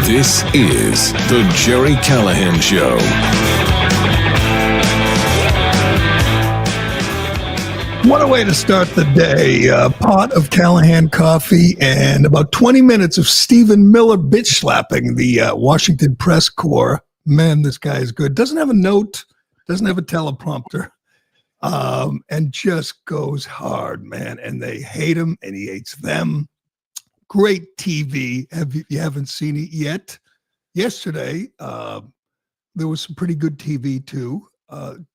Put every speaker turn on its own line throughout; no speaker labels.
This is the Gerry Callahan Show.
What a way to start the day. A pot of Callahan coffee and about 20 minutes of Stephen Miller bitch slapping the Washington press corps. Man, this guy is good. Doesn't have a note, doesn't have a teleprompter, and just goes hard, man. And they hate him and he hates them. Great TV. You haven't seen it yet? Yesterday, there was some pretty good TV too.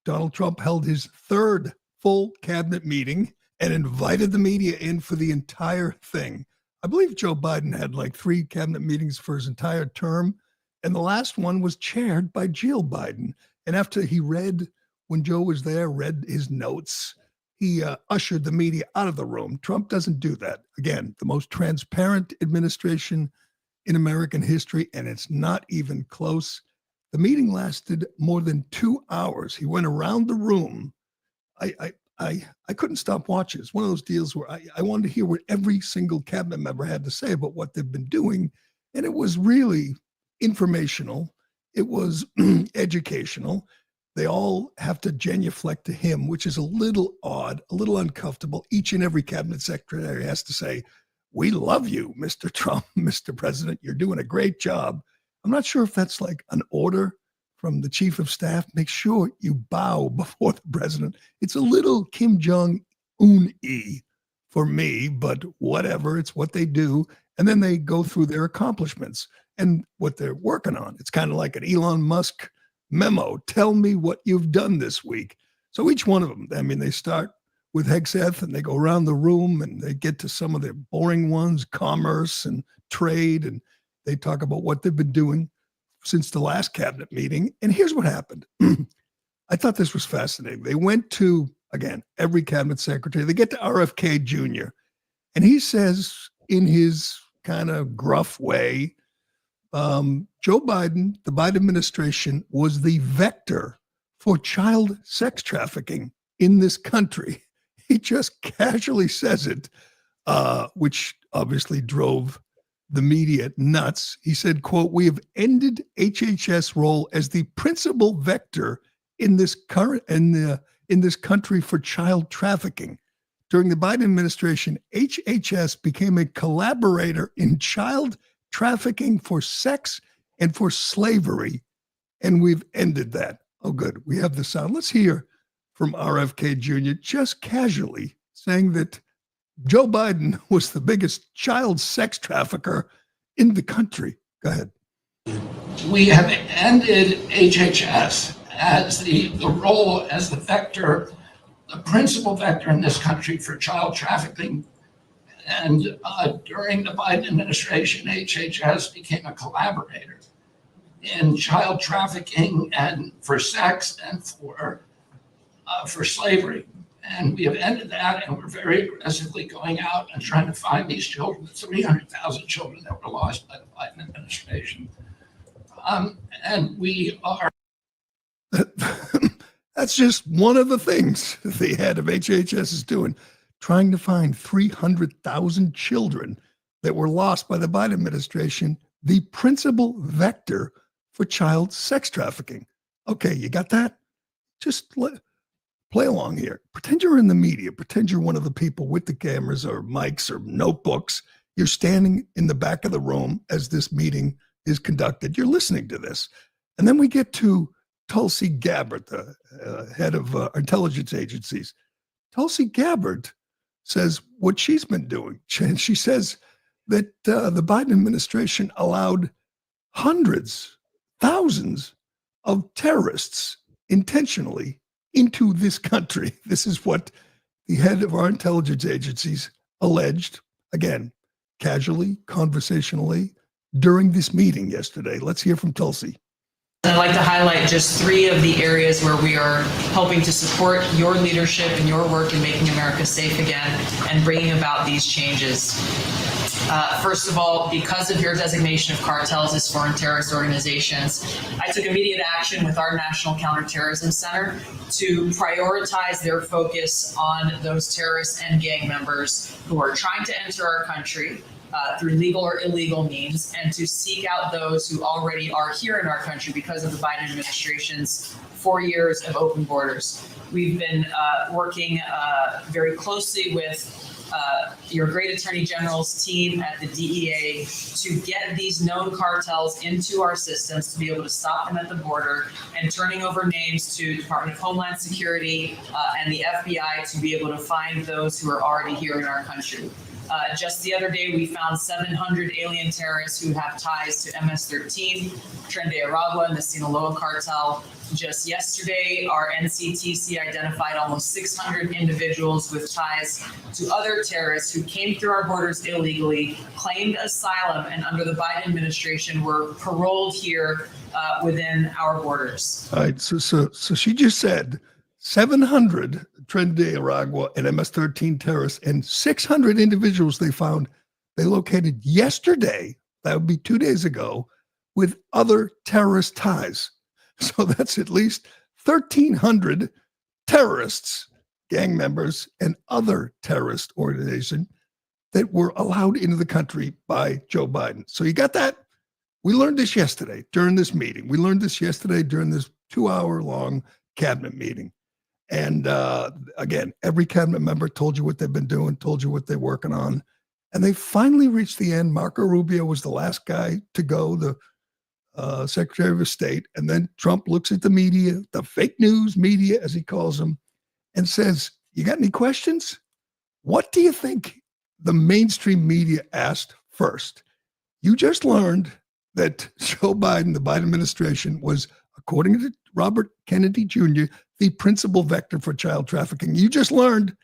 Donald Trump held his third full cabinet meeting and invited the media in for the entire thing. I believe Joe Biden had like 3 cabinet meetings for his entire term, and the last one was chaired by Jill Biden. And after he when Joe was there, read his notes, he ushered the media out of the room. Trump doesn't do that. Again, the most transparent administration in American history, and it's not even close. The meeting lasted more than 2 hours. He went around the room. I couldn't stop watching. It's one of those deals where I wanted to hear what every single cabinet member had to say about what they've been doing. And it was really informational. It was educational. They all have to genuflect to him, which is a little odd, a little uncomfortable. Each and every cabinet secretary has to say, "We love you, Mr. Trump, Mr. President. You're doing a great job." I'm not sure if that's like an order from the chief of staff. Make sure you bow before the president. It's a little Kim Jong-un-y for me, but whatever. It's what they do. And then they go through their accomplishments and what they're working on. It's kind of like an Elon Musk memo. Tell me what you've done this week. So each one of them, I mean, they start with Hegseth and they go around the room and they get to some of the boring ones, commerce and trade, and they talk about what they've been doing since the last cabinet meeting. And here's what happened. I thought this was fascinating. They went to, again, every cabinet secretary. They get to RFK Jr. And he says in his kind of gruff way, Joe Biden, the Biden administration, was the vector for child sex trafficking in this country. He just casually says it, which obviously drove the media nuts. He said, quote, "We have ended HHS role as the principal vector in this country for child trafficking. During the Biden administration, HHS became a collaborator in child trafficking for sex and for slavery, and we've ended that." Oh, good. We have the sound. Let's hear from RFK Jr. just casually saying that Joe Biden was the biggest child sex trafficker in the country. Go ahead.
We have ended HHS as the role as the vector, the principal vector in this country for child trafficking. And during the Biden administration, HHS became a collaborator in child trafficking and for sex and for slavery. And we have ended that, and we're very aggressively going out and trying to find these children, 300,000 children that were lost by the Biden administration. And we are.
That's just one of the things the head of HHS is doing, trying to find 300,000 children that were lost by the Biden administration, the principal vector for child sex trafficking. Okay, you got that? Just play along here. Pretend you're in the media. Pretend you're one of the people with the cameras or mics or notebooks. You're standing in the back of the room as this meeting is conducted. You're listening to this. And then we get to Tulsi Gabbard, the head of intelligence agencies. Tulsi Gabbard says what she's been doing. She says that the Biden administration allowed hundreds, thousands of terrorists intentionally into this country. This is what the head of our intelligence agencies alleged, again, casually, conversationally, during this meeting yesterday. Let's hear from Tulsi.
I'd like to highlight just 3 of the areas where we are helping to support your leadership and your work in making America safe again and bringing about these changes. First of all, because of your designation of cartels as foreign terrorist organizations, I took immediate action with our National Counterterrorism Center to prioritize their focus on those terrorists and gang members who are trying to enter our country through legal or illegal means, and to seek out those who already are here in our country because of the Biden administration's 4 years of open borders. We've been working very closely with your great Attorney General's team at the DEA to get these known cartels into our systems, to be able to stop them at the border, and turning over names to Department of Homeland Security and the FBI to be able to find those who are already here in our country. Just the other day, we found 700 alien terrorists who have ties to MS13, Tren de Aragua, and the Sinaloa cartel. Just yesterday, our NCTC identified almost 600 individuals with ties to other terrorists who came through our borders illegally, claimed asylum, and under the Biden administration were paroled here within our borders.
All right, so she just said 700 Tren de Aragua and MS-13 terrorists and 600 individuals they located yesterday, that would be 2 days ago, with other terrorist ties. So that's at least 1,300 terrorists, gang members, and other terrorist organizations that were allowed into the country by Joe Biden. So you got that? We learned this yesterday during this meeting. We learned this yesterday during this 2-hour-long cabinet meeting. And again, every cabinet member told you what they've been doing, told you what they're working on. And they finally reached the end. Marco Rubio was the last guy to go, the Secretary of State. And then Trump looks at the media, the fake news media, as he calls them, and says, you got any questions? What do you think the mainstream media asked first? You just learned that Joe Biden, the Biden administration, was, according to Robert Kennedy Jr., the principal vector for child trafficking. You just learned,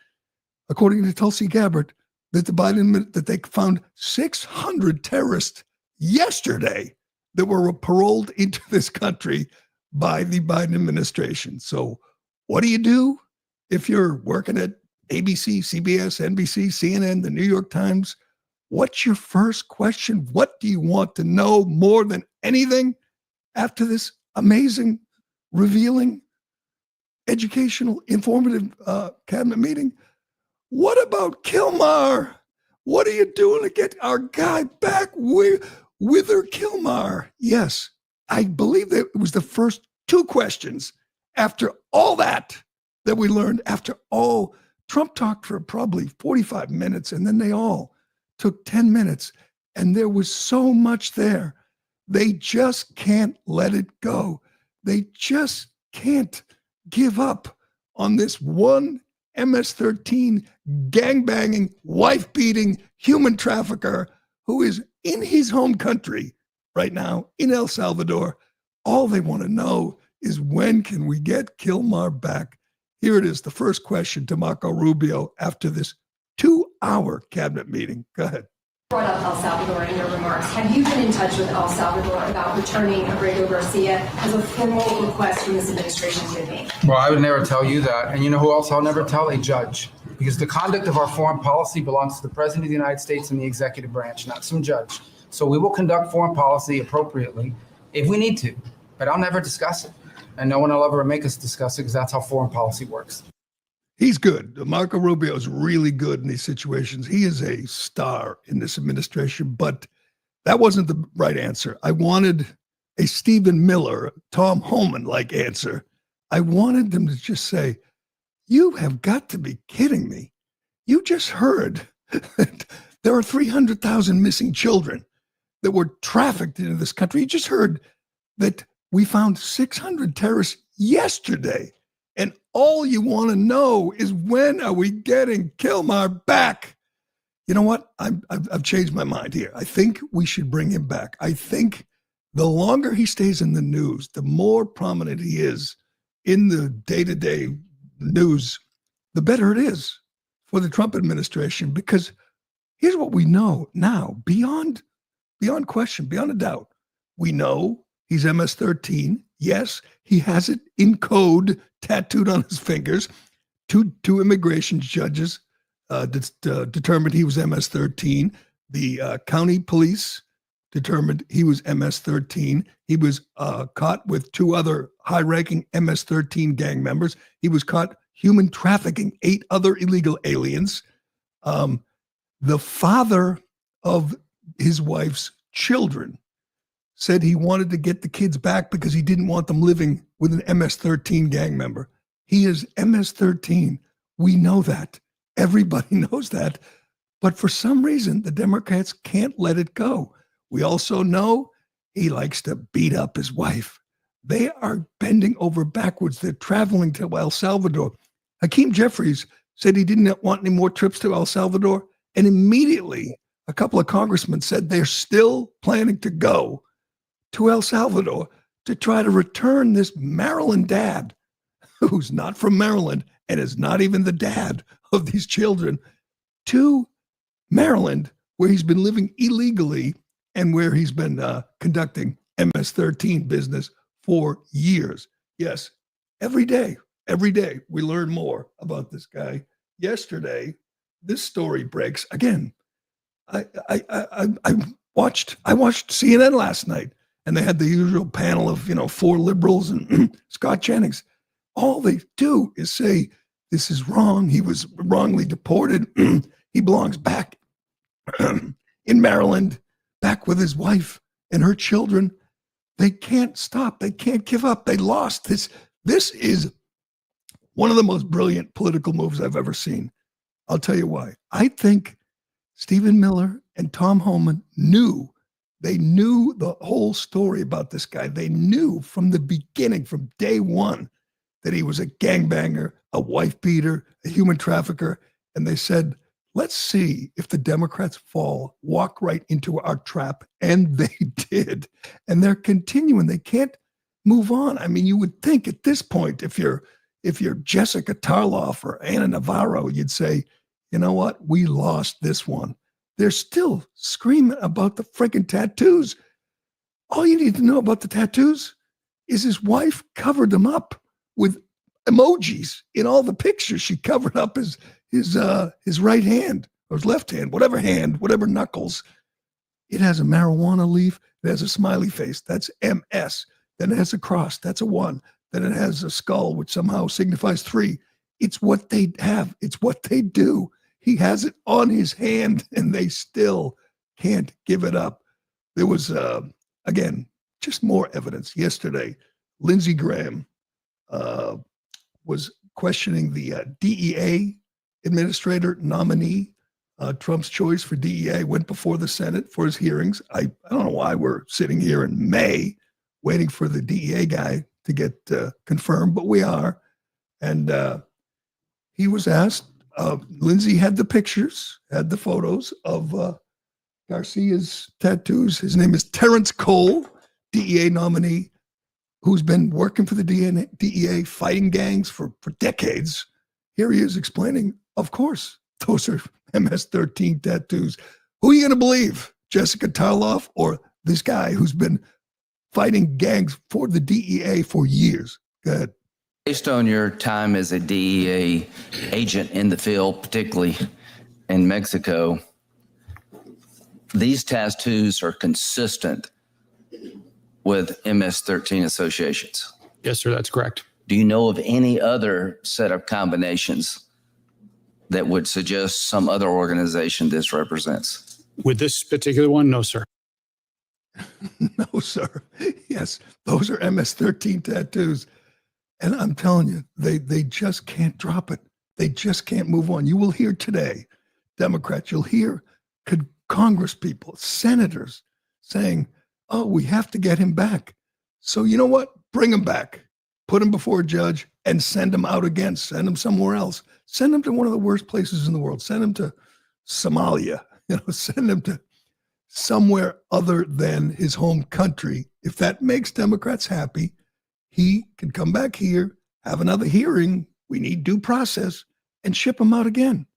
according to Tulsi Gabbard, that they found 600 terrorists yesterday that were paroled into this country by the Biden administration. So what do you do if you're working at ABC, CBS, NBC, CNN, the New York Times? What's your first question? What do you want to know more than anything after this amazing, revealing, educational, informative cabinet meeting? What about Kilmar? What are you doing to get our guy back? Wither Kilmar. Yes, I believe that it was the first two questions after all that we learned. After all, Trump talked for probably 45 minutes, and then they all took 10 minutes, and there was so much there. They just can't let it go. They just can't give up on this one MS-13 gangbanging, wife-beating human trafficker who is in his home country right now in El Salvador. All they want to know is, when can we get Kilmar back? Here it is, the first question to Marco Rubio after this 2-hour cabinet meeting. Go ahead.
Brought up El Salvador in your remarks. Have you been in touch with El Salvador about returning Abrego Garcia as a formal request from this administration to me?
Well, I would never tell you that. And you know who else I'll never tell? A judge. Because the conduct of our foreign policy belongs to the President of the United States and the executive branch, not some judge. So we will conduct foreign policy appropriately if we need to, but I'll never discuss it. And no one will ever make us discuss it, because that's how foreign policy works.
He's good. Marco Rubio is really good in these situations. He is a star in this administration, but that wasn't the right answer. I wanted a Stephen Miller, Tom Homan-like answer. I wanted them to just say, you have got to be kidding me. You just heard that there are 300,000 missing children that were trafficked into this country. You just heard that we found 600 terrorists yesterday. And all you want to know is, when are we getting Kilmar back? You know what? I've changed my mind here. I think we should bring him back. I think the longer he stays in the news, the more prominent he is in the day-to-day news, the better it is for the Trump administration. Because here's what we know now, beyond question, beyond a doubt. We know he's MS-13. Yes, he has it in code tattooed on his fingers. Two immigration judges determined he was MS-13. The county police determined he was MS-13. He was caught with 2 other high-ranking MS-13 gang members. He was caught human trafficking 8 other illegal aliens. The father of his wife's children said he wanted to get the kids back because he didn't want them living with an MS-13 gang member. He is MS-13. We know that. Everybody knows that. But for some reason, the Democrats can't let it go. We also know he likes to beat up his wife. They are bending over backwards. They're traveling to El Salvador. Hakeem Jeffries said he didn't want any more trips to El Salvador. And immediately, a couple of congressmen said they're still planning to go to El Salvador to try to return this Maryland dad, who's not from Maryland and is not even the dad of these children, to Maryland, where he's been living illegally and where he's been conducting MS-13 business for years. Yes, every day we learn more about this guy. Yesterday, this story breaks again. I watched CNN last night, and they had the usual panel of 4 liberals and Scott Jennings. All they do is say this is wrong. He was wrongly deported. He belongs back in Maryland, back with his wife and her children. They can't stop. They can't give up. They lost this. This is one of the most brilliant political moves I've ever seen. I'll tell you why. I think Stephen Miller and Tom Homan knew. They knew the whole story about this guy. They knew from the beginning, from day one, that he was a gangbanger, a wife beater, a human trafficker. And they said, let's see if the Democrats walk right into our trap. And they did. And they're continuing. They can't move on. I mean, you would think at this point, if you're Jessica Tarloff or Anna Navarro, you'd say, you know what? We lost this one. They're still screaming about the freaking tattoos. All you need to know about the tattoos is his wife covered them up with emojis in all the pictures. She covered up his right hand or his left hand, whatever knuckles. It has a marijuana leaf. It has a smiley face. That's MS. Then it has a cross. That's a 1. Then it has a skull, which somehow signifies 3. It's what they have. It's what they do. He has it on his hand, and they still can't give it up. There was, again, just more evidence. Yesterday, Lindsey Graham was questioning the DEA administrator nominee. Trump's choice for DEA went before the Senate for his hearings. I don't know why we're sitting here in May waiting for the DEA guy to get confirmed, but we are. And he was asked, Lindsey had the pictures, had the photos of Garcia's tattoos. His name is Terrence Cole, DEA nominee, who's been working for the DEA, fighting gangs for decades. Here he is explaining, of course, those are MS-13 tattoos. Who are you going to believe, Jessica Tarloff or this guy who's been fighting gangs for the DEA for years? Go ahead.
Based on your time as a DEA agent in the field, particularly in Mexico, these tattoos are consistent with MS-13 associations.
Yes, sir, that's correct.
Do you know of any other set of combinations that would suggest some other organization this represents?
With this particular one, no, sir.
No, sir. Yes, those are MS-13 tattoos. And I'm telling you, they just can't drop it. They just can't move on. You will hear today, Democrats, you'll hear Congress people, senators saying, oh, we have to get him back. So you know what? Bring him back. Put him before a judge and send him out again. Send him somewhere else. Send him to one of the worst places in the world. Send him to Somalia. Send him to somewhere other than his home country. If that makes Democrats happy, he can come back here, have another hearing. We need due process and ship him out again.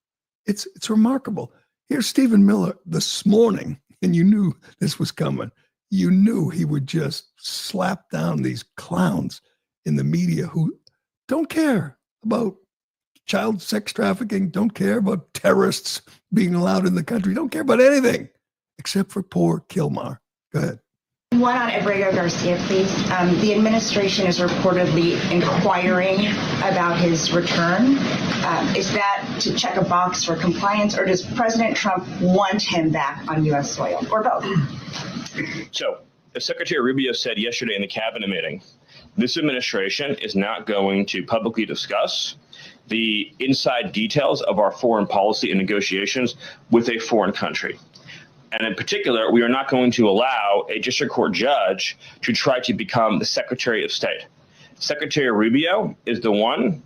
It's remarkable. Here's Stephen Miller this morning, and you knew this was coming. You knew he would just slap down these clowns in the media who don't care about child sex trafficking, don't care about terrorists being allowed in the country, don't care about anything. except for poor Kilmar. Go ahead.
One on Abrego Garcia, please. The administration is reportedly inquiring about his return. Is that to check a box for compliance, or does President Trump want him back on U.S. soil, or both?
So, as Secretary Rubio said yesterday in the cabinet meeting, this administration is not going to publicly discuss the inside details of our foreign policy and negotiations with a foreign country. And in particular, we are not going to allow a district court judge to try to become the Secretary of State. Secretary Rubio is the one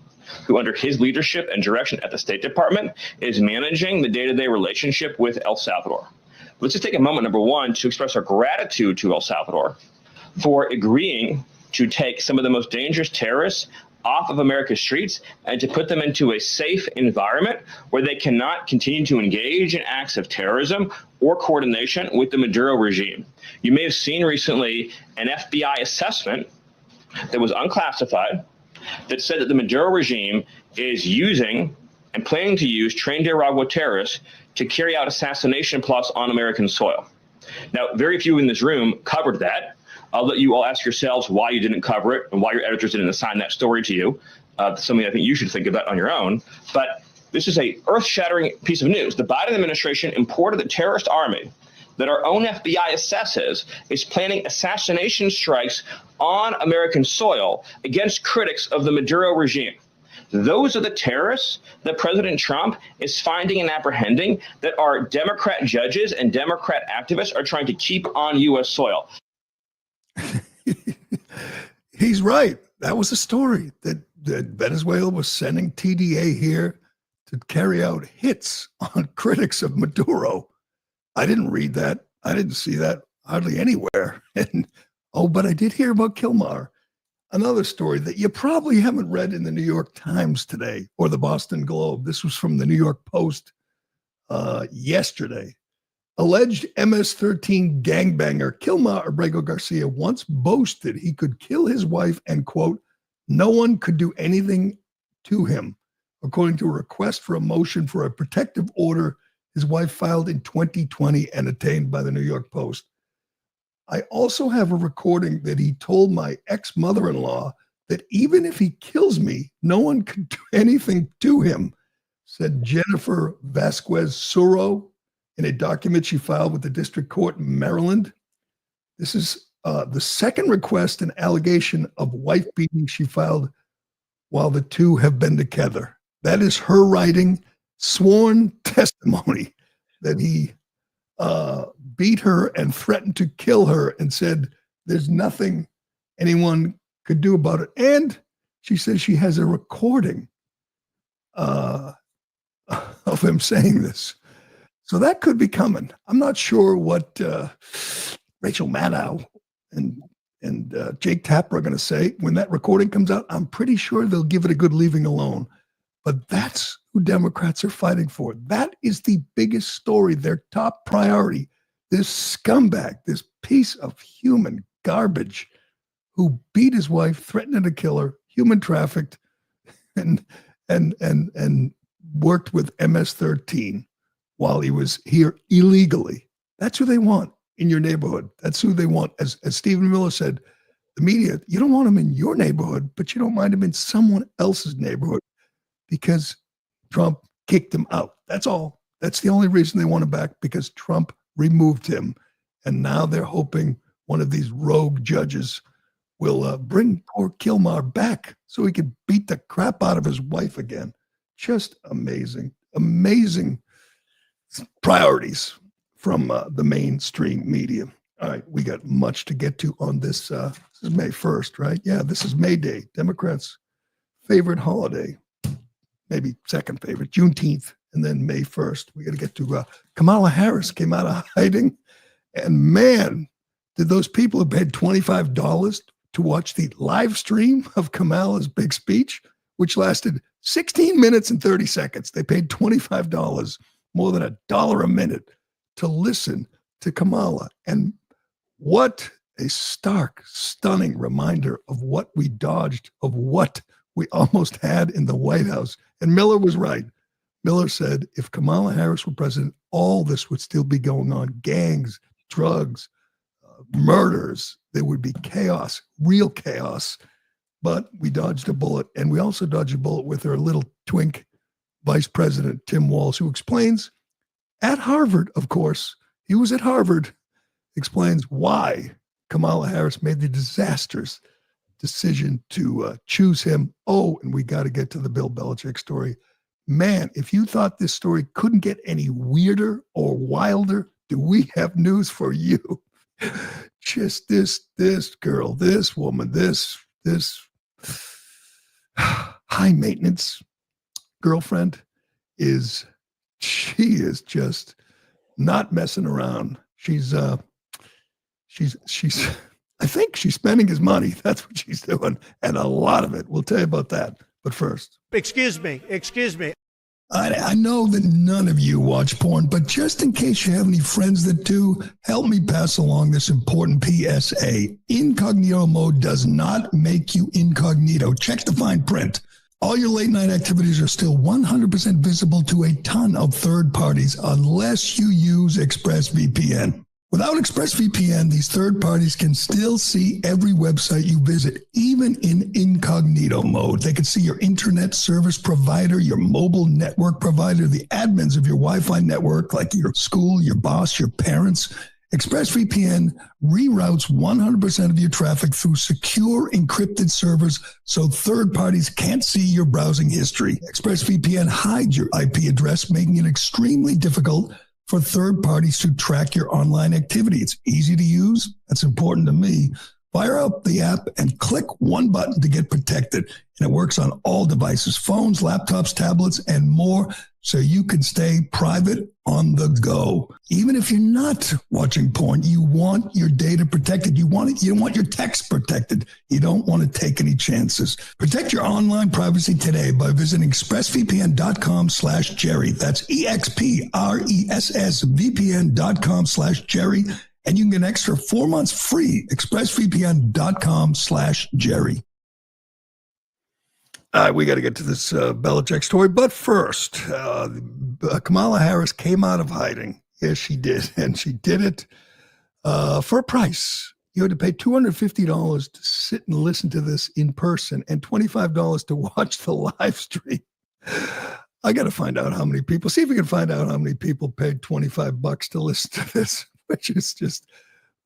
who, under his leadership and direction at the State Department, is managing the day-to-day relationship with El Salvador. Let's just take a moment, number one, to express our gratitude to El Salvador for agreeing to take some of the most dangerous terrorists off of America's streets and to put them into a safe environment where they cannot continue to engage in acts of terrorism or coordination with the Maduro regime. You may have seen recently an FBI assessment that was unclassified that said that the Maduro regime is using and planning to use Trinidad terrorists to carry out assassination plots on American soil. Now, very few in this room covered that. I'll let you all ask yourselves why you didn't cover it and why your editors didn't assign that story to you. Something I think you should think about on your own. But this is a earth-shattering piece of news. The Biden administration imported the terrorist army that our own FBI assesses is planning assassination strikes on American soil against critics of the Maduro regime. Those are the terrorists that President Trump is finding and apprehending that our Democrat judges and Democrat activists are trying to keep on U.S. soil.
He's right. That was a story that Venezuela was sending TDA here to carry out hits on critics of Maduro. I didn't read that. I didn't see that hardly anywhere. But I did hear about Kilmar. Another story that you probably haven't read in the New York Times today or the Boston Globe. This was from the New York Post yesterday. Alleged MS13 gangbanger Kilmar Abrego Garcia once boasted he could kill his wife and, quote, no one could do anything to him, according to a request for a motion for a protective order his wife filed in 2020 and obtained by the New York Post. I also have a recording that he told my ex-mother-in-law that even if he kills me, no one could do anything to him, said Jennifer Vasquez Suro in a document she filed with the district court in Maryland. This is the second request and allegation of wife beating she filed while the two have been together. That is her writing sworn testimony that he beat her and threatened to kill her and said there's nothing anyone could do about it. And she says she has a recording of him saying this. So that could be coming. I'm not sure what Rachel Maddow and Jake Tapper are going to say when that recording comes out. I'm pretty sure they'll give it a good leaving alone. But that's who Democrats are fighting for. That is the biggest story, their top priority. This scumbag, this piece of human garbage who beat his wife, threatened to kill her, human trafficked, and worked with MS-13 while he was here illegally. That's who they want in your neighborhood. That's who they want. As Stephen Miller said, the media, you don't want him in your neighborhood, but you don't mind him in someone else's neighborhood because Trump kicked him out. That's all. That's the only reason they want him back, because Trump removed him. And now they're hoping one of these rogue judges will bring poor Kilmar back so he can beat the crap out of his wife again. Just amazing, amazing priorities from the mainstream media. All right, we got much to get to on this. This is May 1st, right? Yeah, this is May Day, Democrats' favorite holiday, maybe second favorite, Juneteenth, and then May 1st. We got to get to Kamala Harris came out of hiding, and man, did those people who paid $25 to watch the live stream of Kamala's big speech, which lasted 16 minutes and 30 seconds. They paid $25, more than $1 a minute, to listen to Kamala. And what a stark, stunning reminder of what we dodged, of what we almost had in the White House. And Miller was right. Miller said if Kamala Harris were president, all this would still be going on. Gangs, drugs, murders. There would be chaos, real chaos. But we dodged a bullet. And we also dodged a bullet with our little twink Vice President Tim Walz, who explains at Harvard, of course, he was at Harvard, explains why Kamala Harris made the disastrous decision to choose him. Oh, and we got to get to the Bill Belichick story. Man, if you thought this story couldn't get any weirder or wilder, do we have news for you? Just this girl, this woman, this high maintenance girlfriend she is just not messing around. She's I think she's spending his money. That's what she's doing. And a lot of it. We'll tell you about that. But first.
Excuse me.
I know that none of you watch porn, but just in case you have any friends that do, help me pass along this important PSA. Incognito mode does not make you incognito. Check the fine print. All your late night activities are still 100% visible to a ton of third parties unless you use ExpressVPN. Without ExpressVPN, these third parties can still see every website you visit, even in incognito mode. They can see your internet service provider, your mobile network provider, the admins of your Wi-Fi network, like your school, your boss, your parents. ExpressVPN reroutes 100% of your traffic through secure encrypted servers so third parties can't see your browsing history. ExpressVPN hides your IP address, making it extremely difficult for third parties to track your online activity. It's easy to use. That's important to me. Fire up the app and click one button to get protected. And it works on all devices, phones, laptops, tablets, and more, so you can stay private on the go. Even if you're not watching porn, you want your data protected. You want your text protected. You don't want to take any chances. Protect your online privacy today by visiting expressvpn.com/Gerry. That's EXPRESSVPN.com/Gerry. And you can get an extra 4 months free. expressvpn.com/Gerry. We got to get to this Belichick story. But first, Kamala Harris came out of hiding. Yes, she did. And she did it for a price. You had to pay $250 to sit and listen to this in person and $25 to watch the live stream. I got to find out how many people, see if we can find out how many people paid $25 to listen to this, which is just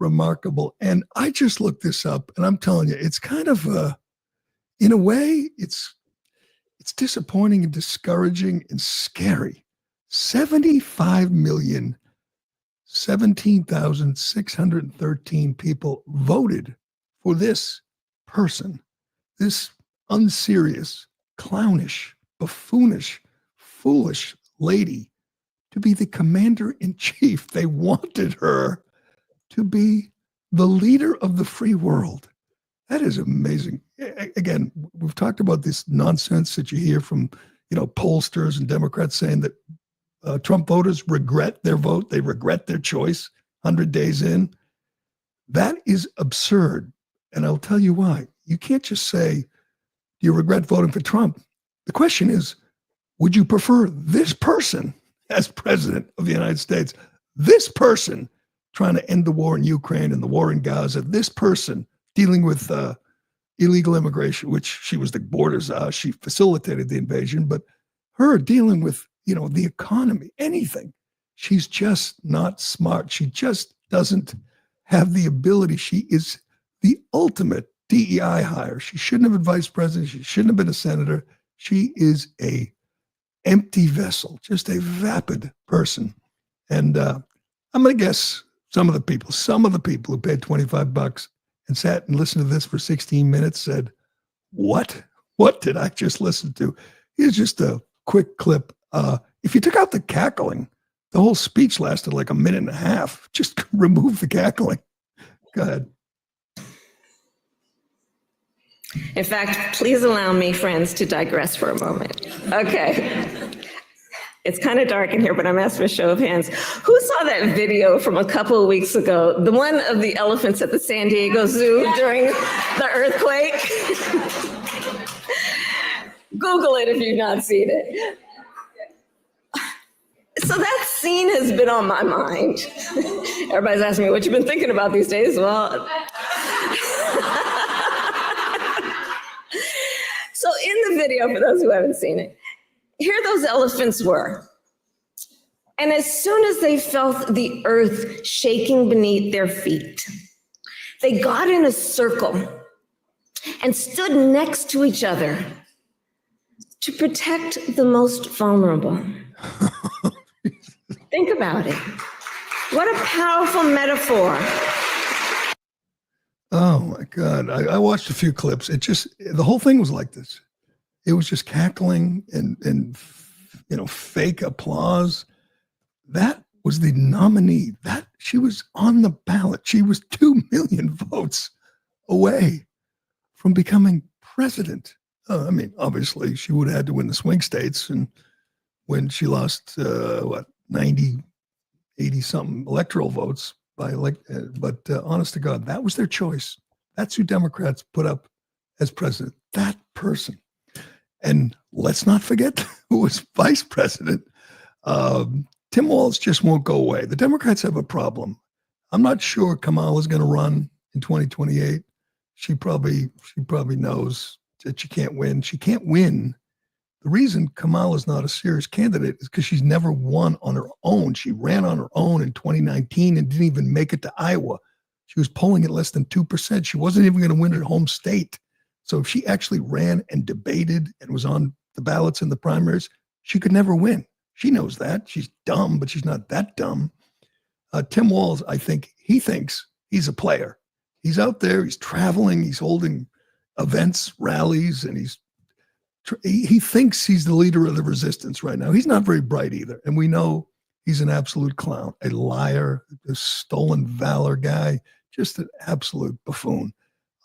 remarkable. And I just looked this up, and I'm telling you, it's kind of in a way, it's disappointing and discouraging and scary. 75,017,613 people voted for this person, this unserious, clownish, buffoonish, foolish lady to be the commander-in-chief. They wanted her to be the leader of the free world. That is amazing. Again, we've talked about this nonsense that you hear from, pollsters and Democrats saying that Trump voters regret their vote. They regret their choice 100 days in. That is absurd. And I'll tell you why. You can't just say, do you regret voting for Trump? The question is, would you prefer this person as president of the United States? This person trying to end the war in Ukraine and the war in Gaza, this person dealing with illegal immigration, which she was the borders, she facilitated the invasion, but her dealing with, the economy, anything. She's just not smart. She just doesn't have the ability. She is the ultimate DEI hire. She shouldn't have been vice president. She shouldn't have been a senator. She is a empty vessel, just a vapid person. And I'm going to guess some of the people who paid $25 and sat and listened to this for 16 minutes said, what did I just listen to? Here's just a quick clip. If you took out the cackling, the whole speech lasted like a minute and a half. Just remove the cackling. Go ahead.
In fact, please allow me, friends, to digress for a moment. Okay. It's kind of dark in here, but I'm asking for a show of hands. Who saw that video from a couple of weeks ago? The one of the elephants at the San Diego Zoo during the earthquake? Google it if you've not seen it. So that scene has been on my mind. Everybody's asking me what you've been thinking about these days. Well, so in the video, for those who haven't seen it, here those elephants were. And as soon as they felt the earth shaking beneath their feet, they got in a circle and stood next to each other to protect the most vulnerable. Think about it. What a powerful metaphor.
Oh my God. I watched a few clips. The whole thing was like this. It was just cackling and fake applause. That was the nominee. She was on the ballot. She was 2 million votes away from becoming president. I mean, obviously, she would have had to win the swing states. And when she lost, 90, 80-something electoral votes, but honest to God, that was their choice. That's who Democrats put up as president, that person. And let's not forget who was vice president. Tim Walz just won't go away. The Democrats have a problem. I'm not sure Kamala's going to run in 2028. She probably knows that she can't win. She can't win. The reason Kamala's not a serious candidate is because she's never won on her own. She ran on her own in 2019 and didn't even make it to Iowa. She was polling at less than 2%. She wasn't even going to win her home state. So if she actually ran and debated and was on the ballots in the primaries, she could never win. She knows that. She's dumb, but she's not that dumb. Tim Walz, I think, he thinks he's a player. He's out there, he's traveling, he's holding events, rallies, and he thinks he's the leader of the resistance right now. He's not very bright either. And we know he's an absolute clown, a liar, a stolen valor guy, just an absolute buffoon.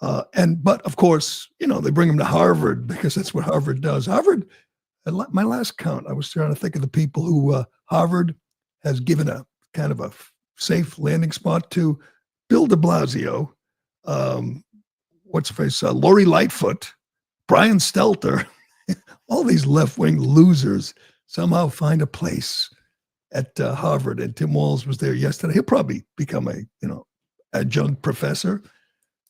But of course, they bring him to Harvard because that's what Harvard does. Harvard, at my last count, I was trying to think of the people who Harvard has given a kind of a safe landing spot to. Bill de Blasio, Lori Lightfoot, Brian Stelter, all these left-wing losers somehow find a place at Harvard. And Tim Walz was there yesterday. He'll probably become a adjunct professor.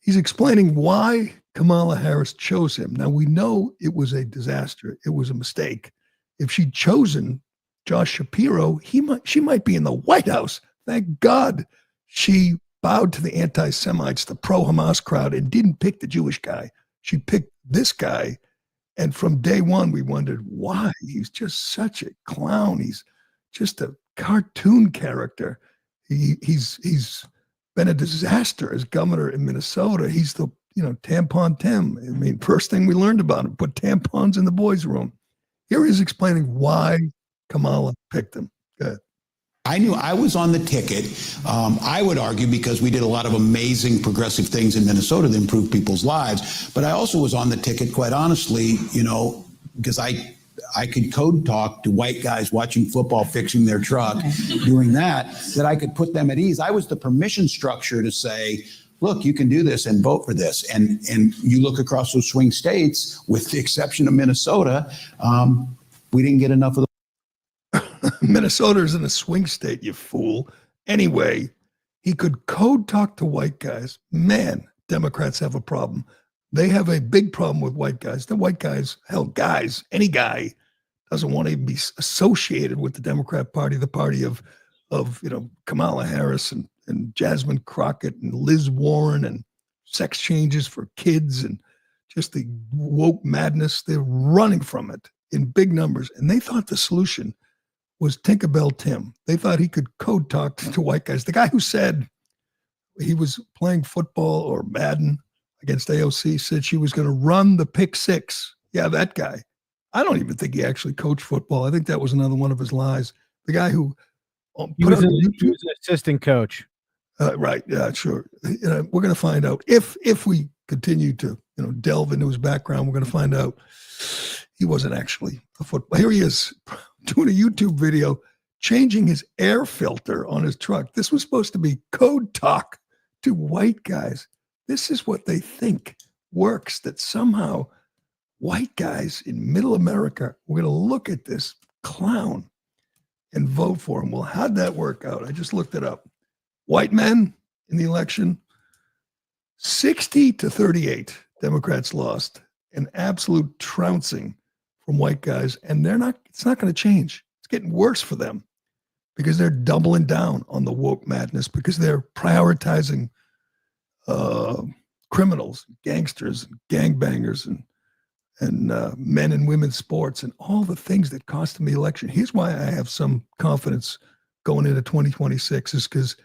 He's explaining why Kamala Harris chose him. Now, we know it was a disaster. It was a mistake. If she'd chosen Josh Shapiro, she might be in the White House. Thank God she bowed to the anti-Semites, the pro-Hamas crowd, and didn't pick the Jewish guy. She picked this guy. And from day one, we wondered why. He's just such a clown. He's just a cartoon character. He's been a disaster as governor in Minnesota. He's the tampon Tim. I mean, first thing we learned about him, put tampons in the boys' room. Here he's explaining why Kamala picked him. Go ahead.
I knew I was on the ticket, I would argue, because we did a lot of amazing progressive things in Minnesota that improved people's lives. But I also was on the ticket, quite honestly, because I could code talk to white guys watching football, fixing their truck, doing that I could put them at ease. I was the permission structure to say, look, you can do this and vote for this. And you look across those swing states, with the exception of Minnesota, we didn't get enough of the
Minnesota's in a swing state, you fool. Anyway, he could code talk to white guys. Man, Democrats have a problem. They have a big problem with white guys. The white guys, guys, any guy doesn't want to be associated with the Democrat Party, the party of Kamala Harris and Jasmine Crockett and Liz Warren and sex changes for kids and just the woke madness. They're running from it in big numbers. And they thought the solution was Tinkerbell Tim. They thought he could code talk to white guys. The guy who said he was playing football or Madden against AOC said she was going to run the pick six. Yeah, that guy. I don't even think he actually coached football. I think that was another one of his lies. The guy who
he was an assistant coach.
Right. Yeah, sure. We're going to find out if we continue to delve into his background. We're going to find out he wasn't actually a football. Here he is doing a YouTube video changing his air filter on his truck. This was supposed to be code talk to white guys. This is what they think works, that somehow white guys in middle America, we're going to look at this clown and vote for him. Well, how'd that work out? I just looked it up. White men in the election, 60-38, Democrats lost. An absolute trouncing from white guys. And it's not going to change. It's getting worse for them because they're doubling down on the woke madness, because they're prioritizing criminals, gangsters, gangbangers, and men and women's sports, and all the things that cost them the election. Here's why I have some confidence going into 2026 is because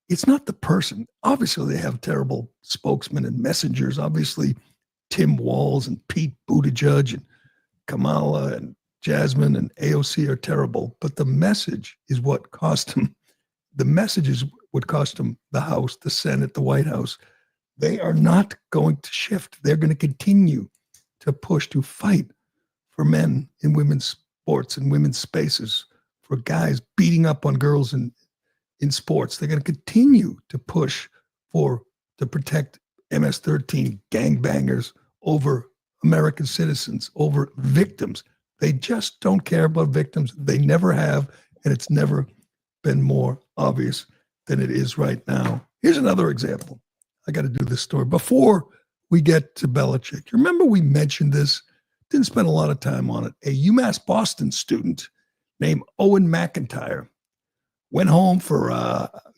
it's not the person. Obviously, they have terrible spokesmen and messengers. Obviously, Tim Walz and Pete Buttigieg and Kamala and Jasmine and AOC are terrible. But the message is what cost them. The message is what cost them the House, the Senate, the White House. They are not going to shift. They're going to continue to push, to fight for men in women's sports and women's spaces, for guys beating up on girls in sports. They're going to continue to push to protect MS13 gangbangers over American citizens, over victims. They just don't care about victims. They never have, and it's never been more obvious than it is right now. Here's another example. I got to do this story before we get to Belichick. Remember we mentioned this, didn't spend a lot of time on it. A UMass Boston student named Owen McIntyre went home for,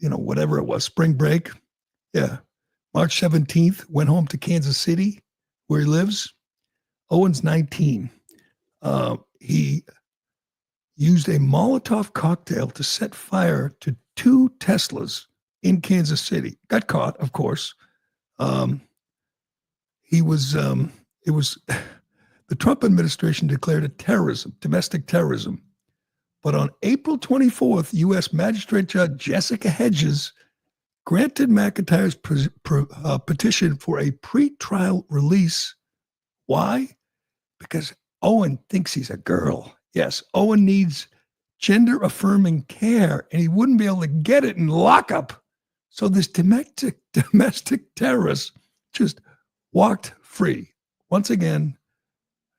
whatever it was, spring break. Yeah. March 17th, went home to Kansas City, where he lives. Owen's 19. He used a Molotov cocktail to set fire to 2 Teslas in Kansas City. Got caught, of course. The Trump administration declared it domestic terrorism. But on April 24th, U.S. Magistrate Judge Jessica Hedges granted McIntyre's petition for a pretrial release. Why? Because Owen thinks he's a girl. Yes, Owen needs gender-affirming care, and he wouldn't be able to get it in lockup. So this domestic terrorist just walked free. Once again,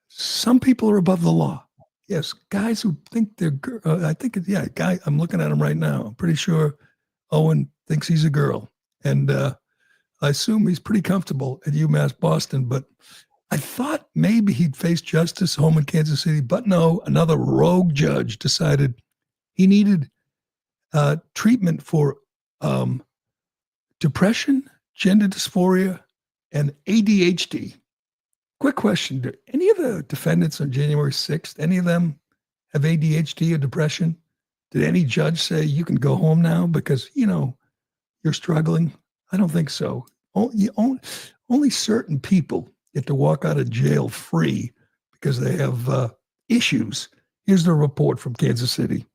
some people are above the law. Yes, guys who think they're girl. Guy. I'm looking at him right now. I'm pretty sure Owen thinks he's a girl, and I assume he's pretty comfortable at UMass Boston. But I thought maybe he'd face justice home in Kansas City, but no. Another rogue judge decided he needed treatment for depression, gender dysphoria, and ADHD. Quick question. Do any of the defendants on January 6th, any of them have ADHD or depression? Did any judge say you can go home now because, you're struggling? I don't think so. Only certain people get to walk out of jail free because they have issues. Here's the report from Kansas City.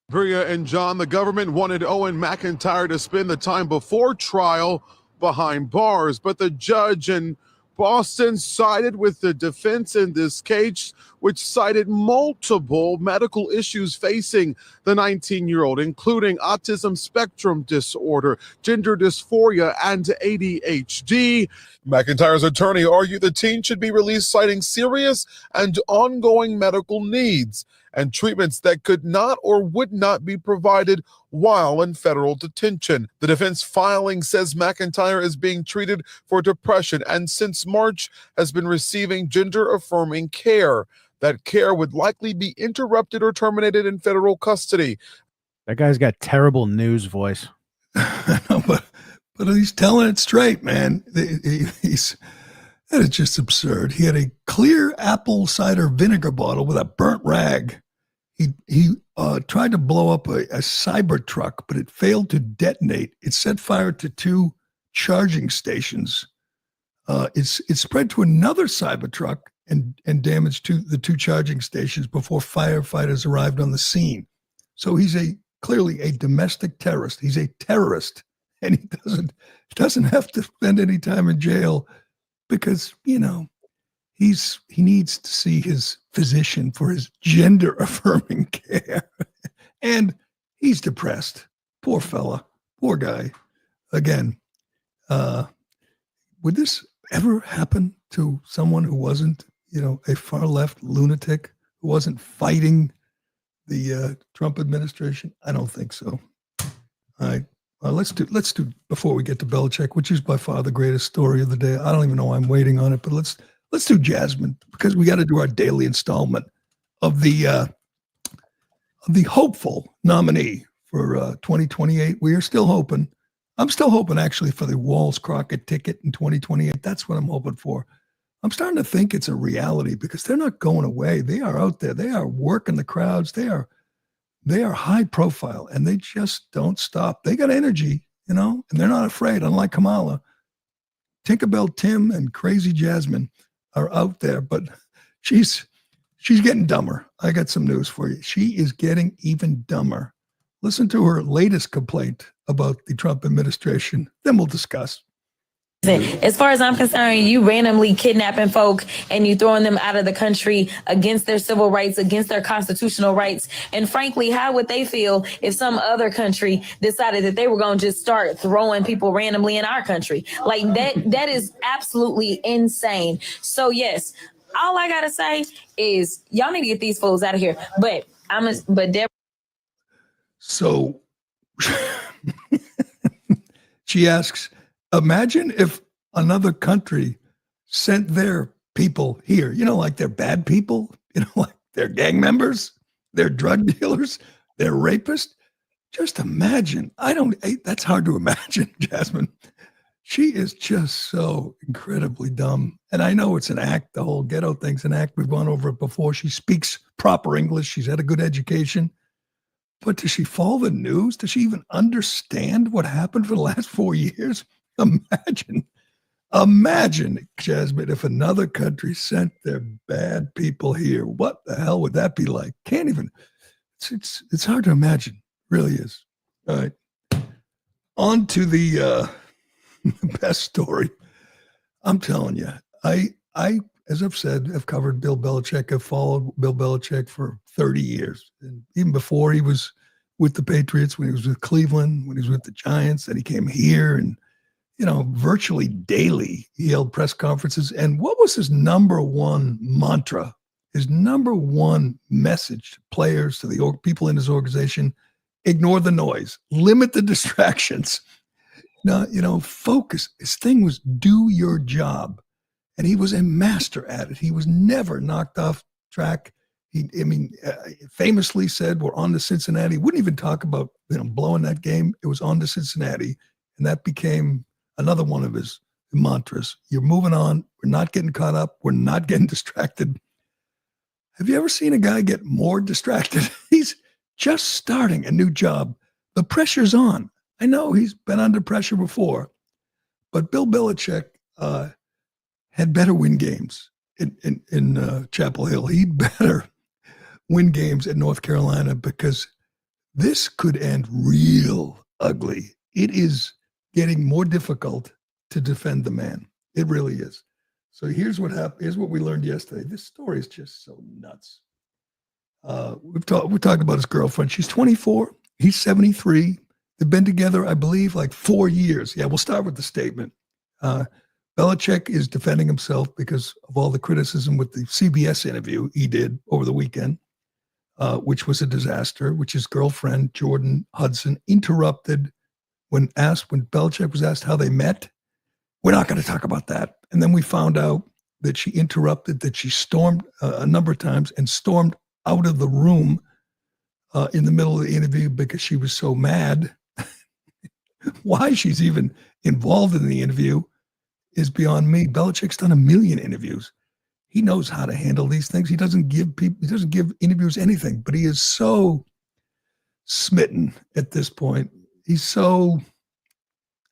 Bria and John, the government wanted Owen McIntyre to spend the time before trial behind bars, but the judge in Boston sided with the defense in this case, which cited multiple medical issues facing the 19-year-old, including autism spectrum disorder, gender dysphoria, and ADHD. McIntyre's attorney argued the teen should be released, citing serious and ongoing medical needs and treatments that could not or would not be provided while in federal detention. The defense filing says McIntyre is being treated for depression and since March has been receiving gender-affirming care. That care would likely be interrupted or terminated in federal custody.
That guy's got terrible news voice.
but he's telling it straight, man. That is just absurd. He had a clear apple cider vinegar bottle with a burnt rag. He tried to blow up a cyber truck, but it failed to detonate. It set fire to 2 charging stations. It spread to another cyber truck and damaged the 2 charging stations before firefighters arrived on the scene. So he's clearly a domestic terrorist. He's a terrorist, and he doesn't have to spend any time in jail because he needs to see his physician for his gender affirming care. And he's depressed. Poor fella. Poor guy. Again, would this ever happen to someone who wasn't, a far left lunatic, who wasn't fighting the Trump administration? I don't think so. All right. Let's do before we get to Belichick, which is by far the greatest story of the day. I don't even know why I'm waiting on it, but let's do Jasmine, because we got to do our daily installment of the hopeful nominee for 2028. We are still hoping. I'm still hoping actually for the Walz-Crockett ticket in 2028. That's what I'm hoping for. I'm starting to think it's a reality because they're not going away. They are out there. They are working the crowds. They are high profile and they just don't stop. They got energy, and they're not afraid, unlike Kamala. Tinkerbell Tim and Crazy Jasmine are out there, but she's getting dumber. I got some news for you. She is getting even dumber. Listen to her latest complaint about the Trump administration. Then we'll discuss.
As far as I'm concerned, you randomly kidnapping folk and you throwing them out of the country against their civil rights, against their constitutional rights. And frankly, how would they feel if some other country decided that they were going to just start throwing people randomly in our country? Like that is absolutely insane. So yes, all I got to say is y'all need to get these fools out of here. But Deborah.
So she asks, imagine if another country sent their people here, like they're bad people, like they're gang members, they're drug dealers, they're rapists. Just imagine. That's hard to imagine, Jasmine. She is just so incredibly dumb. And I know it's an act. The whole ghetto thing's an act. We've gone over it before. She speaks proper English. She's had a good education. But does she follow the news? Does she even understand what happened for the last 4 years? Imagine, Jasmine, if another country sent their bad people here. What the hell would that be like? Can't even. It's hard to imagine. It really is. All right. On to the best story. I'm telling you, I, as I've said, have covered Bill Belichick. I've followed Bill Belichick for 30 years. And even before he was with the Patriots, when he was with Cleveland, when he was with the Giants, and he came here and, virtually daily he held press conferences. And what was his number one mantra? His number one message to players, to the people in his organization: ignore the noise, limit the distractions. Now, focus. His thing was do your job. And he was a master at it. He was never knocked off track. He famously said, we're on to Cincinnati. Wouldn't even talk about, blowing that game. It was on to Cincinnati. And that became another one of his mantras. You're moving on. We're not getting caught up. We're not getting distracted. Have you ever seen a guy get more distracted? He's just starting a new job. The pressure's on. I know he's been under pressure before, but Bill Belichick had better win games in Chapel Hill. He'd better win games at North Carolina, because this could end real ugly. It is getting more difficult to defend the man. It really is. So here's what happened. Here's what we learned yesterday. This story is just so nuts. We talked about his girlfriend. She's 24. He's 73. They've been together, I believe, like 4 years. Yeah, we'll start with the statement. Belichick is defending himself because of all the criticism with the CBS interview he did over the weekend, which was a disaster, which his girlfriend, Jordon Hudson, interrupted when Belichick was asked how they met. We're not going to talk about that. And then we found out that she interrupted, that she stormed a number of times and stormed out of the room in the middle of the interview because she was so mad. Why she's even involved in the interview is beyond me. Belichick's done 1 million interviews. He knows how to handle these things. He doesn't give interviews anything, but he is so smitten at this point. He's so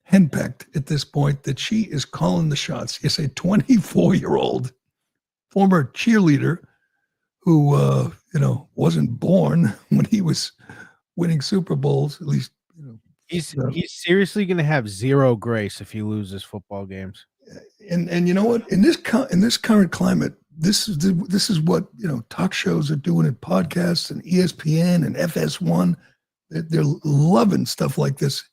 henpecked at this point that she is calling the shots. It's a 24-year-old former cheerleader who, wasn't born when he was winning Super Bowls, at least,
He's seriously going to have zero grace if he loses football games.
And you know what? In this current climate, this is what talk shows are doing, at podcasts and ESPN and FS1. They're loving stuff like this.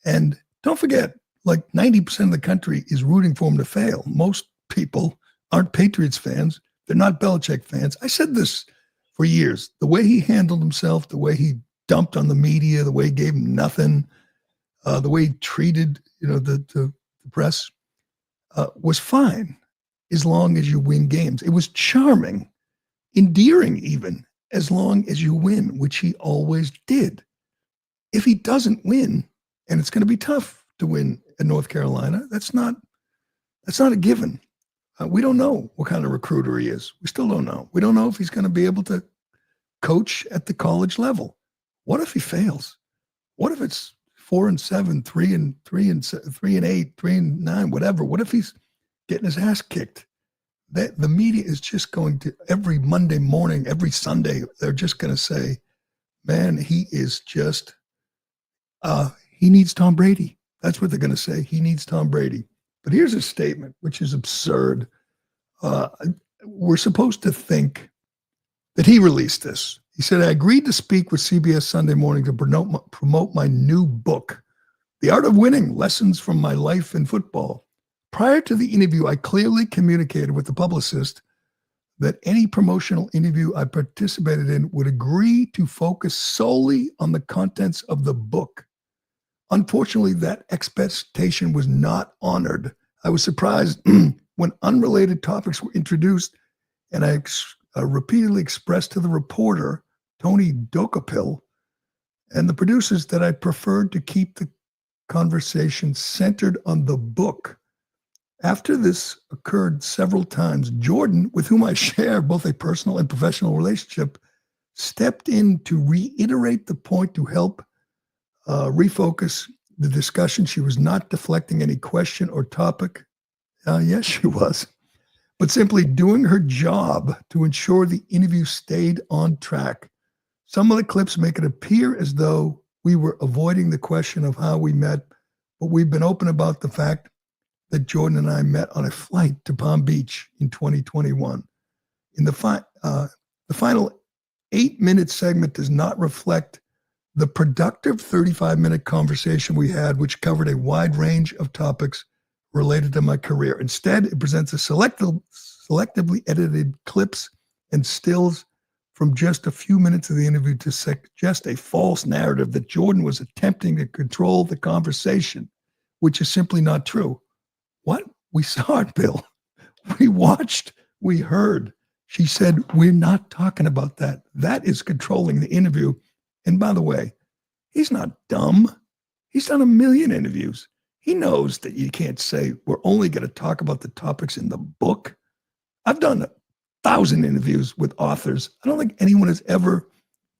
And don't forget, like 90% of the country is rooting for him to fail. Most people aren't Patriots fans. They're not Belichick fans. I said this for years. The way he handled himself, the way he dumped on the media, the way he gave him nothing, the way he treated, the press was fine as long as you win games. It was charming, endearing even, as long as you win, which he always did. If he doesn't win, and it's going to be tough to win in North Carolina, that's not a given. We don't know what kind of recruiter he is. We still don't know. We don't know if he's going to be able to coach at the college level. What if he fails? What if it's 4-7, 3-8, 3-9, whatever? What if he's getting his ass kicked? The media is just going to, every Monday morning, every Sunday, they're just going to say, man, he is just, he needs Tom Brady. That's what they're going to say. He needs Tom Brady. But here's a statement, which is absurd. We're supposed to think that he released this. He said, I agreed to speak with CBS Sunday Morning to promote my new book, The Art of Winning, Lessons from My Life in Football. Prior to the interview, I clearly communicated with the publicist that any promotional interview I participated in would agree to focus solely on the contents of the book. Unfortunately, that expectation was not honored. I was surprised when unrelated topics were introduced, and I repeatedly expressed to the reporter, Tony Dokapil, and the producers that I preferred to keep the conversation centered on the book. After this occurred several times, Jordon, with whom I share both a personal and professional relationship, stepped in to reiterate the point to help refocus the discussion. She was not deflecting any question or topic. Yes, she was, but simply doing her job to ensure the interview stayed on track. Some of the clips make it appear as though we were avoiding the question of how we met, but we've been open about the fact that Jordon and I met on a flight to Palm Beach in 2021. In the final 8-minute segment does not reflect the productive 35-minute conversation we had, which covered a wide range of topics related to my career. Instead, it presents a selectively edited clips and stills from just a few minutes of the interview to suggest a false narrative that Jordon was attempting to control the conversation, which is simply not true. What? We saw it, Bill. We watched, we heard. She said, we're not talking about that. That is controlling the interview. And by the way, he's not dumb. He's done a million interviews. He knows that you can't say, we're only going to talk about the topics in the book. I've done 1,000 interviews with authors. I don't think anyone has ever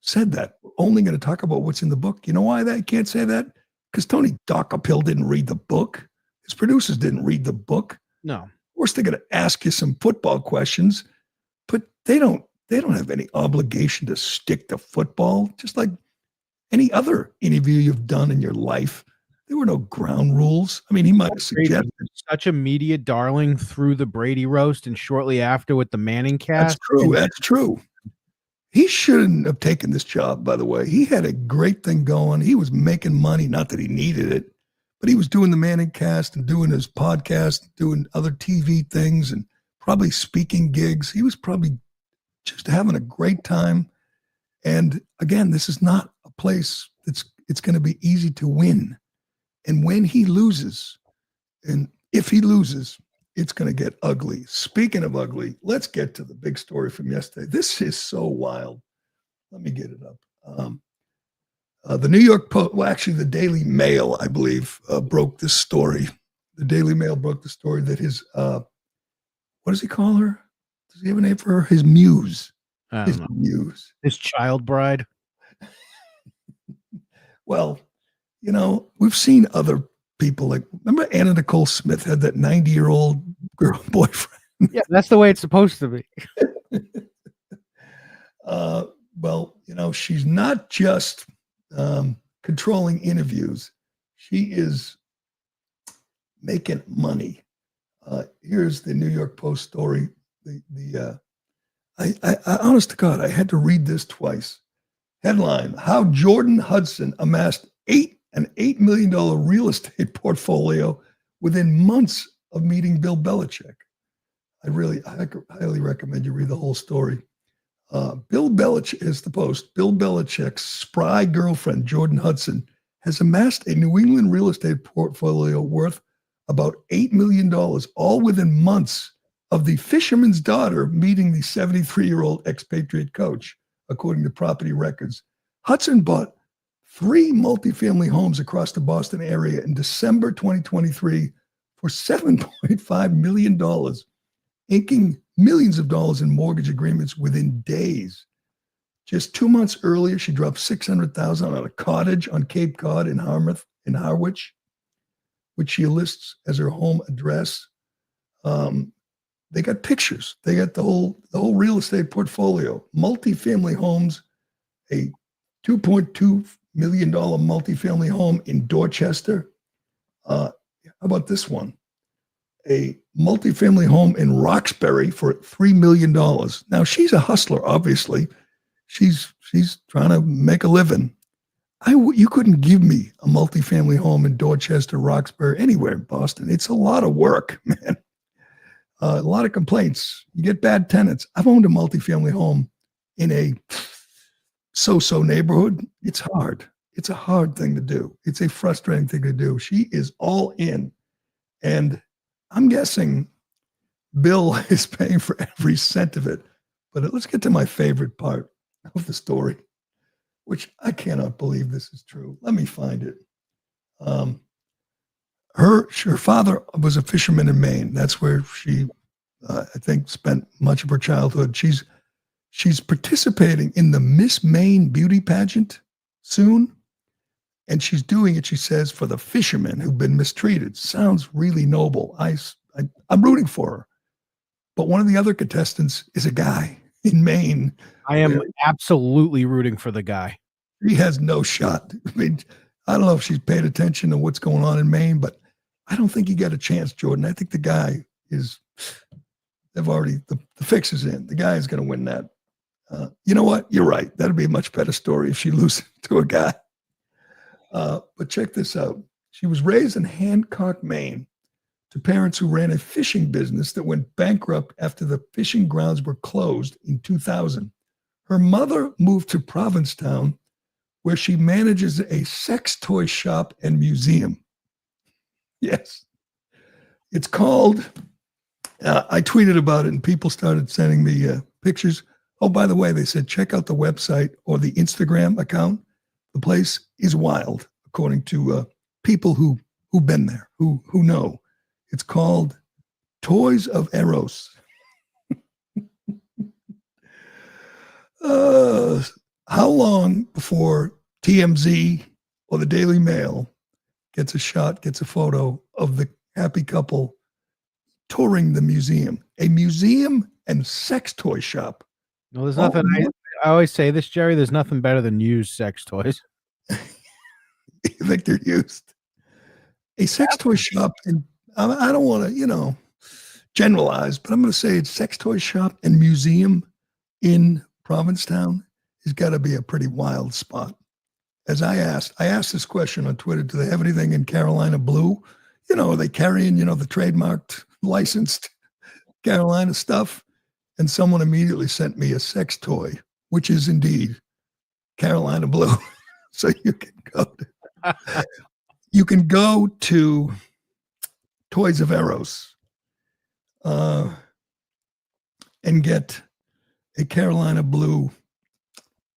said that. We're only going to talk about what's in the book. You know why you can't say that? Because Tony Dokapil didn't read the book. His producers didn't read the book.
No.
Of course, they're going to ask you some football questions, but they don't have any obligation to stick to football, just like any other interview you've done in your life. There were no ground rules. I mean, he might have suggested.
Such a media darling through the Brady roast and shortly after with the Manning cast.
That's true. That's true. He shouldn't have taken this job, by the way. He had a great thing going. He was making money, not that he needed it, but he was doing the Manning cast and doing his podcast, doing other TV things and probably speaking gigs. He was probably just having a great time. And again, this is not a place it's going to be easy to win. And when he loses, and if he loses, it's going to get ugly. Speaking of ugly, let's get to the big story from yesterday. This is so wild. Let me get it up. The New York Post, well, actually the Daily Mail, I believe, broke this story. The Daily Mail broke the story that his, what does he call her? Does he have a name for her? His muse. His muse.
His child bride.
Well, we've seen other people like, remember Anna Nicole Smith had that 90-year-old girl boyfriend?
Yeah, that's the way it's supposed to be.
Well, she's not just controlling interviews. She is making money. Here's the New York Post story. I honest to God, I had to read this twice. Headline: How Jordon Hudson amassed an $8 million real estate portfolio within months of meeting Bill Belichick. I highly recommend you read the whole story. Bill Belichick is the Post. Bill Belichick's spry girlfriend, Jordon Hudson, has amassed a New England real estate portfolio worth about $8 million, all within months of the fisherman's daughter meeting the 73-year-old expatriate coach, according to property records. Hudson bought 3 multifamily homes across the Boston area in December 2023 for $7.5 million, inking millions of dollars in mortgage agreements within days. Just 2 months earlier, she dropped $600,000 on a cottage on Cape Cod in Harwich, which she lists as her home address. They got pictures. They got the whole real estate portfolio, multifamily homes, a $2.2 million multifamily home in Dorchester. How about this one? A multifamily home in Roxbury for $3 million. Now, she's a hustler, obviously. She's trying to make a living. You couldn't give me a multifamily home in Dorchester, Roxbury, anywhere in Boston. It's a lot of work, man. A lot of complaints. You get bad tenants. I've owned a multifamily home in a so-so neighborhood. It's hard. It's a hard thing to do. It's a frustrating thing to do. She is all in. And I'm guessing Bill is paying for every cent of it. But let's get to my favorite part of the story, which I cannot believe this is true. Let me find it. Her father was a fisherman in Maine. That's where she, I think, spent much of her childhood. She's participating in the Miss Maine beauty pageant soon. And she's doing it, she says, for the fishermen who've been mistreated. Sounds really noble. I'm rooting for her. But one of the other contestants is a guy in Maine.
I am absolutely rooting for the guy.
He has no shot. I mean, I don't know if she's paid attention to what's going on in Maine, but I don't think he got a chance, Jordan. I think the guy is, the fix is in. The guy is going to win that. You know what? You're right. That'd be a much better story if she loses to a guy. But check this out. She was raised in Hancock, Maine, to parents who ran a fishing business that went bankrupt after the fishing grounds were closed in 2000. Her mother moved to Provincetown, where she manages a sex toy shop and museum. Yes. It's called, I tweeted about it and people started sending me pictures. Oh, by the way, they said, check out the website or the Instagram account. The place is wild, according to people who've been there, who know. It's called Toys of Eros. How long before TMZ or the Daily Mail gets a photo of the happy couple touring the museum? A museum and sex toy shop.
No, there's nothing. I always say this, Jerry. There's nothing better than used sex toys.
You think they're used? A sex toy shop, and I don't want to, generalize, but I'm going to say it's sex toy shop and museum in Provincetown has got to be a pretty wild spot. As I asked this question on Twitter, do they have anything in Carolina blue? Are they carrying, the trademarked, licensed Carolina stuff? And someone immediately sent me a sex toy, which is indeed Carolina blue. So you can go to Toys of Eros and get a Carolina blue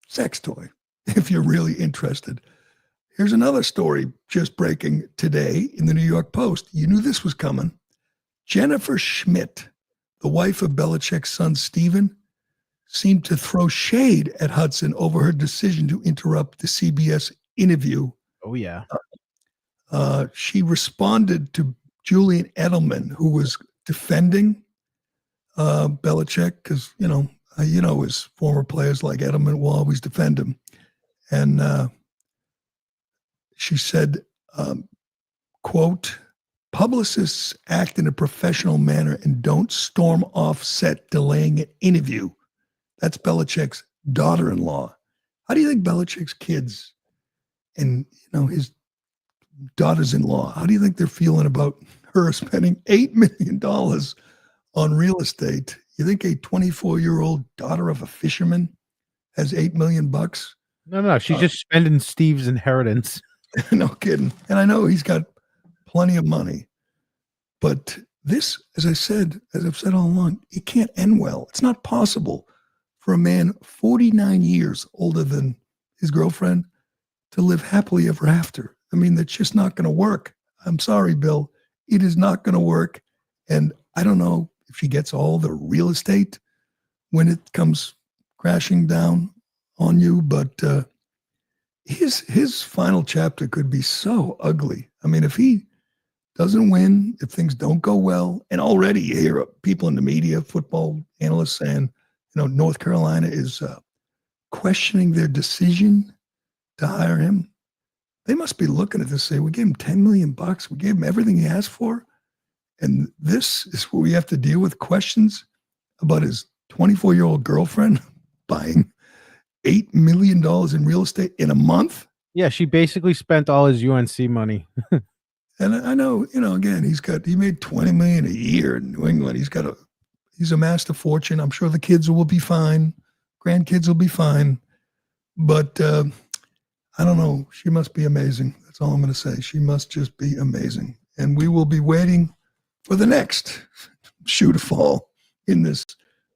sex toy if you're really interested. Here's another story just breaking today in the New York Post. You knew this was coming. Jennifer Schmidt, the wife of Belichick's son, Stephen, seemed to throw shade at Hudson over her decision to interrupt the CBS interview.
Oh, yeah.
She responded to Julian Edelman, who was defending Belichick, because, his former players like Edelman will always defend him. And she said, quote, publicists act in a professional manner and don't storm off set delaying an interview. That's Belichick's daughter-in-law. How do you think Belichick's kids and, his daughters-in-law, how do you think they're feeling about her spending $8 million on real estate, You think a 24-year-old daughter of a fisherman has $8 million?
No, she's just spending Steve's inheritance.
No kidding. And I know he's got plenty of money, but this, as I've said all along, it can't end well. It's not possible for a man 49 years older than his girlfriend to live happily ever after. I mean, that's just not going to work. I'm sorry, Bill. It is not going to work. And I don't know if she gets all the real estate when it comes crashing down on you, but his final chapter could be so ugly. I mean, if he doesn't win, if things don't go well, and already you hear people in the media, football analysts saying, North Carolina is questioning their decision to hire him. They must be looking at this and say, we gave him $10 million. We gave him everything he asked for. And this is where we have to deal with questions about his 24-year-old girlfriend buying $8 million in real estate in a month.
Yeah, she basically spent all his UNC money.
And I know, again, he made $20 million a year in New England. He's amassed a fortune. I'm sure the kids will be fine. Grandkids will be fine. But I don't know. She must be amazing. That's all I'm going to say. She must just be amazing. And we will be waiting for the next shoe to fall in this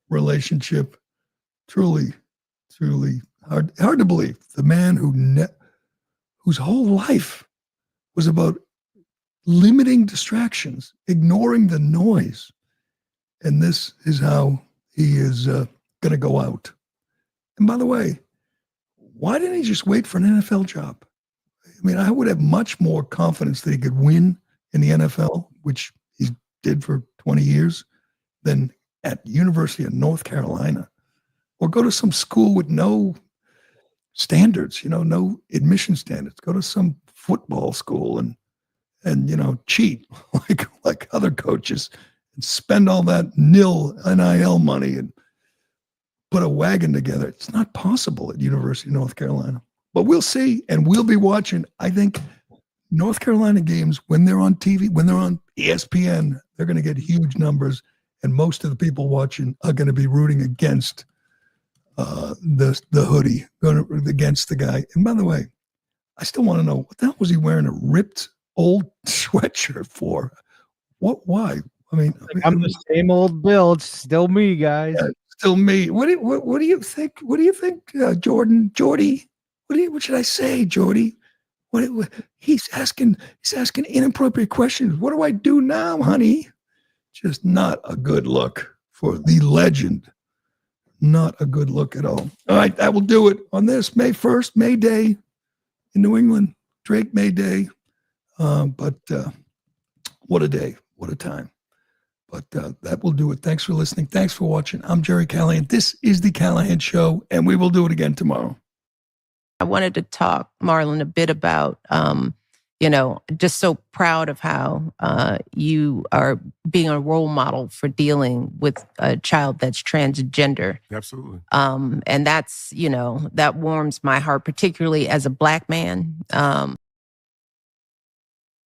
relationship. Truly, truly hard to believe. The man whose whole life was about limiting distractions, ignoring the noise. And this is how he is going to go out. And by the way, why didn't he just wait for an NFL job? I mean, I would have much more confidence that he could win in the NFL, which he did for 20 years, than at University of North Carolina, or go to some school with no standards, no admission standards. Go to some football school and cheat like other coaches and spend all that nil NIL money and put a wagon together. It's not possible at University of North Carolina. But we'll see, and we'll be watching. I think North Carolina games, when they're on TV, when they're on ESPN, they're going to get huge numbers, and most of the people watching are going to be rooting against the hoodie, against the guy. And by the way, I still want to know, what the hell was he wearing a ripped old sweatshirt for? What? Why? I mean,
I'm the same old Bill. It's still me, guys.
Yeah, still me. What do you think? What do you think, Jordan? Jordy? What should I say, Jordy? What he's asking inappropriate questions. What do I do now, honey? Just not a good look for the legend. Not a good look at all. All right, that will do it on this May 1st, May Day in New England. Drake May Day. But what a day. What a time. But that will do it. Thanks for listening. Thanks for watching. I'm Gerry Callahan. This is The Callahan Show, and we will do it again tomorrow.
I wanted to talk, Marlon, a bit about, just so proud of how you are being a role model for dealing with a child that's transgender.
Absolutely.
And that's, that warms my heart, particularly as a Black man.